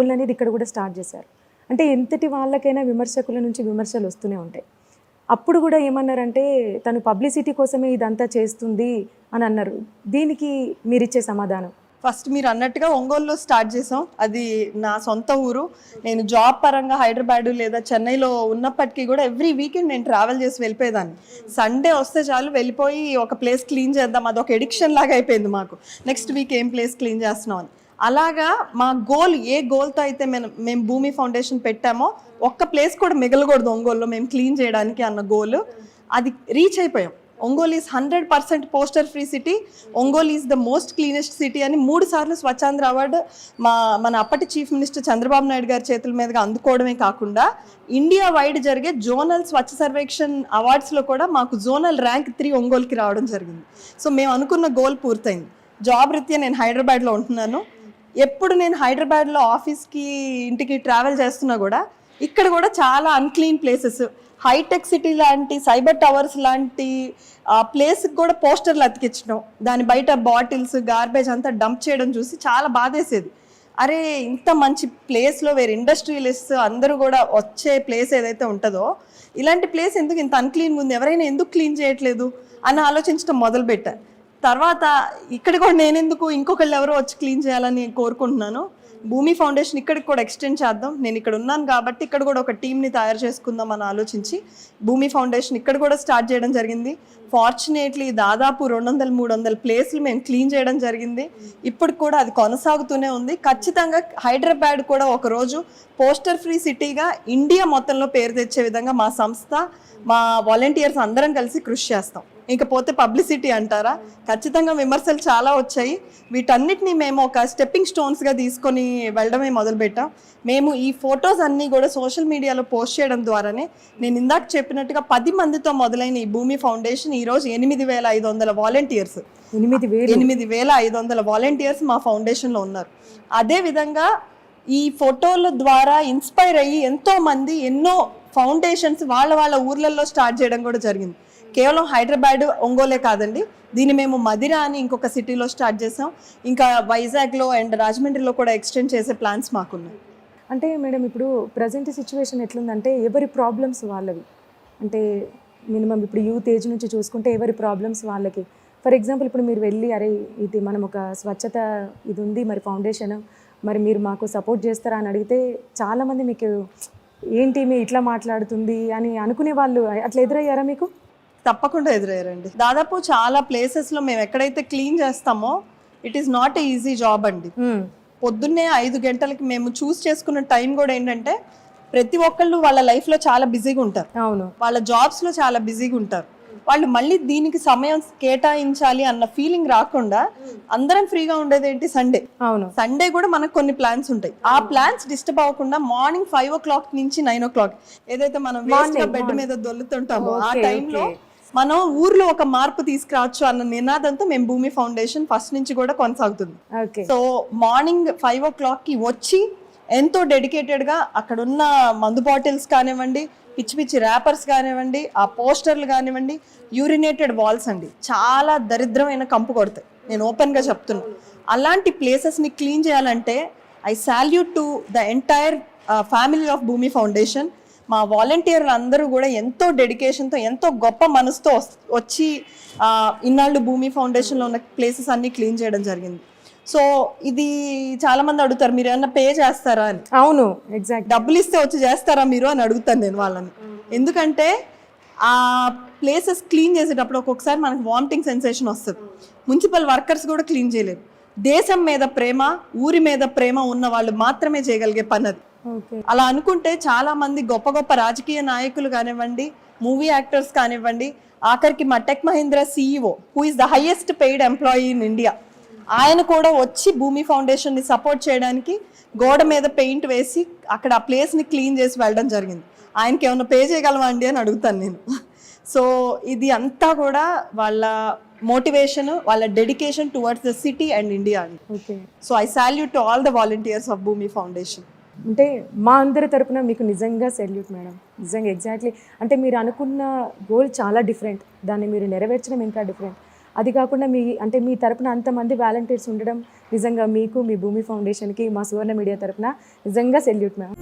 Goal అనేది ఇక్కడ కూడా స్టార్ట్ చేశారు. అంటే ఎంతటి వాళ్ళకైనా విమర్శకుల నుంచి విమర్శలు వస్తూనే ఉంటాయి. అప్పుడు కూడా ఏమన్నారంటే తను పబ్లిసిటీ కోసమే ఇదంతా చేస్తుంది అని అన్నారు. దీనికి మీరిచ్చే సమాధానం? ఫస్ట్ మీరు అన్నట్టుగా ఒంగోలులో స్టార్ట్ చేసాం. అది నా సొంత ఊరు. నేను జాబ్ పరంగా హైదరాబాద్ లేదా చెన్నైలో ఉన్నప్పటికీ కూడా ఎవ్రీ వీకెండ్ నేను ట్రావెల్ చేసి వెళ్ళిపోయేదాన్ని. సండే వస్తే చాలు వెళ్ళిపోయి ఒక ప్లేస్ క్లీన్ చేద్దాం, అదొక ఎడిక్షన్ లాగా అయిపోయింది మాకు. నెక్స్ట్ వీక్ ఏం ప్లేస్ క్లీన్ చేస్తున్నాం అని. అలాగా మా గోల్, ఏ గోల్తో అయితే మేము భూమి ఫౌండేషన్ పెట్టామో ఒక్క ప్లేస్ కూడా మిగలకూడదు ఒంగోలులో మేము క్లీన్ చేయడానికి అన్న గోల్, అది రీచ్ అయిపోయాం. Ongole is 100% poster free city, Ongole is the most cleanest city అని 3 సార్లు స్వచ్ఛాంధ్ర అవార్డు మన అప్పటి చీఫ్ మినిస్టర్ చంద్రబాబు నాయుడు గారి చేతుల మీదుగా అందుకోవడమే కాకుండా ఇండియా వైడ్ జరిగే జోనల్ స్వచ్ఛ సర్వేక్షణ్ అవార్డ్స్లో కూడా మాకు జోనల్ ర్యాంక్ 3 ఒంగోలుకి రావడం జరిగింది. సో మేము అనుకున్న గోల్ పూర్తయింది. జాబ్ రీత్యా నేను హైదరాబాద్లో ఉంటున్నాను. ఎప్పుడు నేను హైదరాబాద్లో ఆఫీస్కి ఇంటికి ట్రావెల్ చేస్తున్నా కూడా ఇక్కడ కూడా చాలా అన్క్లీన్ ప్లేసెస్, హైటెక్ సిటీ లాంటి సైబర్ టవర్స్ లాంటి ప్లేస్కి కూడా పోస్టర్లు అతికించడం, దాని బయట బాటిల్స్ గార్బేజ్ అంతా డంప్ చేయడం చూసి చాలా బాధేసేది. అరే ఇంత మంచి ప్లేస్లో వేరే ఇండస్ట్రియలిస్ట్ అందరూ కూడా వచ్చే ప్లేస్ ఏదైతే ఉంటుందో ఇలాంటి ప్లేస్ ఎందుకు ఇంత అన్క్లీన్గా ఉంది, ఎవరైనా ఎందుకు క్లీన్ చేయట్లేదు అని ఆలోచించడం మొదలుపెట్టాను. తర్వాత ఇక్కడ కూడా నేనెందుకు ఇంకొకళ్ళు ఎవరో వచ్చి క్లీన్ చేయాలని కోరుకుంటున్నాను. భూమి ఫౌండేషన్ ఇక్కడికి కూడా ఎక్స్టెండ్ చేద్దాం, నేను ఇక్కడ ఉన్నాను కాబట్టి ఇక్కడ కూడా ఒక టీంని తయారు చేసుకుందాం అని ఆలోచించి భూమి ఫౌండేషన్ ఇక్కడ కూడా స్టార్ట్ చేయడం జరిగింది. ఫార్చునేట్లీ దాదాపు 200-300 ప్లేస్లు మేము క్లీన్ చేయడం జరిగింది. ఇప్పుడు కూడా అది కొనసాగుతూనే ఉంది. ఖచ్చితంగా హైదరాబాద్ కూడా ఒకరోజు పోస్టర్ ఫ్రీ సిటీగా ఇండియా మొత్తంలో పేరు తెచ్చే విధంగా మా సంస్థ, మా వాలంటీర్స్ అందరం కలిసి కృషి చేస్తాం. ఇంకపోతే పబ్లిసిటీ అంటారా, ఖచ్చితంగా విమర్శలు చాలా వచ్చాయి. వీటన్నిటిని మేము ఒక స్టెప్పింగ్ స్టోన్స్గా తీసుకొని వెళ్ళడమే మొదలుపెట్టాం. మేము ఈ ఫొటోస్ అన్నీ కూడా సోషల్ మీడియాలో పోస్ట్ చేయడం ద్వారానే నేను ఇందాక చెప్పినట్టుగా 10 మందితో మొదలైన ఈ భూమి ఫౌండేషన్ ఈరోజు 8,500 వాలంటీర్స్, 8,500 వాలంటీర్స్ మా ఫౌండేషన్లో ఉన్నారు. అదేవిధంగా ఈ ఫోటోల ద్వారా ఇన్స్పైర్ అయ్యి ఎంతోమంది ఎన్నో ఫౌండేషన్స్ వాళ్ళ ఊర్లలో స్టార్ట్ చేయడం కూడా జరిగింది. కేవలం హైదరాబాద్ ఒంగోలే కాదండి, దీన్ని మేము మదిరా అని ఇంకొక సిటీలో స్టార్ట్ చేసాం. ఇంకా వైజాగ్లో అండ్ రాజమండ్రిలో కూడా ఎక్స్టెండ్ చేసే ప్లాన్స్ మాకున్నాయి. అంటే మేడం ఇప్పుడు ప్రజెంట్ సిచ్యువేషన్ ఎట్లుందంటే ఎవరి ప్రాబ్లమ్స్ వాళ్ళవి. అంటే మినిమం ఇప్పుడు యూత్ ఏజ్ నుంచి చూసుకుంటే ఎవరి ప్రాబ్లమ్స్ వాళ్ళకి. ఫర్ ఎగ్జాంపుల్ ఇప్పుడు మీరు వెళ్ళి అరే ఇది మనం ఒక స్వచ్ఛత ఇది ఉంది మరి ఫౌండేషన్, మరి మీరు మాకు సపోర్ట్ చేస్తారా అని అడిగితే చాలామంది మీకు ఏంటి మీ ఇట్లా మాట్లాడుతుంది అని అనుకునే వాళ్ళు అట్లా ఎదురయ్యారా మీకు? తప్పకుండా ఎదురయ్యారండి. దాదాపు చాలా ప్లేసెస్లో మేము ఎక్కడైతే క్లీన్ చేస్తామో it is not a easy job అండి. పొద్దున్నే 5 గంటలకి మేము చూస్ చేసుకున్న టైం కూడా ఏంటంటే ప్రతి ఒక్కళ్ళు వాళ్ళ లైఫ్లో చాలా బిజీగా ఉంటారు, అవును, వాళ్ళ జాబ్స్లో చాలా బిజీగా ఉంటారు. వాళ్ళు మళ్ళీ దీనికి సమయం కేటాయించాలి అన్న ఫీలింగ్ రాకుండా అందరం ఫ్రీగా ఉండేది ఏంటి సండే. అవును, సండే కూడా మనకు కొన్ని ప్లాన్స్ ఉంటాయి. ఆ ప్లాన్స్ డిస్టర్బ్ అవ్వకుండా మార్నింగ్ 5 o'clock నుంచి 9 o'clock ఏదైతే మనం బెడ్ మీద దొల్లుతుంటామో ఆ టైంలో మనం ఊర్లో ఒక మార్పు తీసుకురావచ్చు అన్న నినాదంతో మేము భూమి ఫౌండేషన్ ఫస్ట్ నుంచి కూడా కొనసాగుతుంది. సో మార్నింగ్ 5 o'clock కి వచ్చి ఎంతో డెడికేటెడ్గా అక్కడ ఉన్న మందు బాటిల్స్ కానివ్వండి, పిచ్చి ర్యాపర్స్ కానివ్వండి, ఆ పోస్టర్లు కానివ్వండి, యూరినేటెడ్ వాల్స్ అండి చాలా దరిద్రమైన కంపు కొడతాయి, నేను ఓపెన్గా చెప్తున్నా. అలాంటి ప్లేసెస్ని క్లీన్ చేయాలంటే I salute to the entire family of Bhumi foundation. మా వాలంటీర్లు అందరూ కూడా ఎంతో డెడికేషన్తో ఎంతో గొప్ప మనసుతో వచ్చి ఇన్నాళ్ళు భూమి ఫౌండేషన్లో ఉన్న ప్లేసెస్ అన్నీ క్లీన్ చేయడం జరిగింది. సో ఇది చాలా మంది అడుగుతారు మీరు ఏమన్నా పే చేస్తారా అని. అవును, ఎగ్జాక్ట్, డబ్బులు ఇస్తే వచ్చి చేస్తారా మీరు అని అడుగుతాను నేను వాళ్ళని. ఎందుకంటే ఆ ప్లేసెస్ క్లీన్ చేసేటప్పుడు ఒక్కొక్కసారి మనకు వామిటింగ్ సెన్సేషన్ వస్తుంది. మున్సిపల్ వర్కర్స్ కూడా క్లీన్ చేయలేరు. దేశం మీద ప్రేమ, ఊరి మీద ప్రేమ ఉన్న వాళ్ళు మాత్రమే చేయగలిగే పని అది. అలా అనుకుంటే చాలా మంది గొప్ప గొప్ప రాజకీయ నాయకులు కానివ్వండి, మూవీ యాక్టర్స్ కానివ్వండి, ఆఖరికి మా tech Mahindra CEO who is the highest paid employee in India, ఆయన కూడా వచ్చి భూమి ఫౌండేషన్ని సపోర్ట్ చేయడానికి గోడ మీద పెయింట్ వేసి అక్కడ ఆ ప్లేస్ని క్లీన్ చేసి వెళ్ళడం జరిగింది. ఆయనకి ఏమైనా పే చేయగలవా అండి అని అడుగుతాను నేను. సో ఇది అంతా కూడా వాళ్ళ మోటివేషన్, వాళ్ళ dedication towards the city and India అండి. So I salute to all the volunteers of Bhumi foundation. అంటే మా అందరి తరపున మీకు నిజంగా సెల్యూట్ మేడం, నిజంగా ఎగ్జాక్ట్లీ. అంటే మీరు అనుకున్న గోల్ చాలా డిఫరెంట్, దాన్ని మీరు నెరవేర్చడం ఇంకా డిఫరెంట్. అది కాకుండా మీ తరపున అంతమంది వాలంటీర్స్ ఉండడం నిజంగా మీకు, మీ భూమి ఫౌండేషన్కి, మా సువర్ణ మీడియా తరపున నిజంగా సెల్యూట్ మ్యామ్.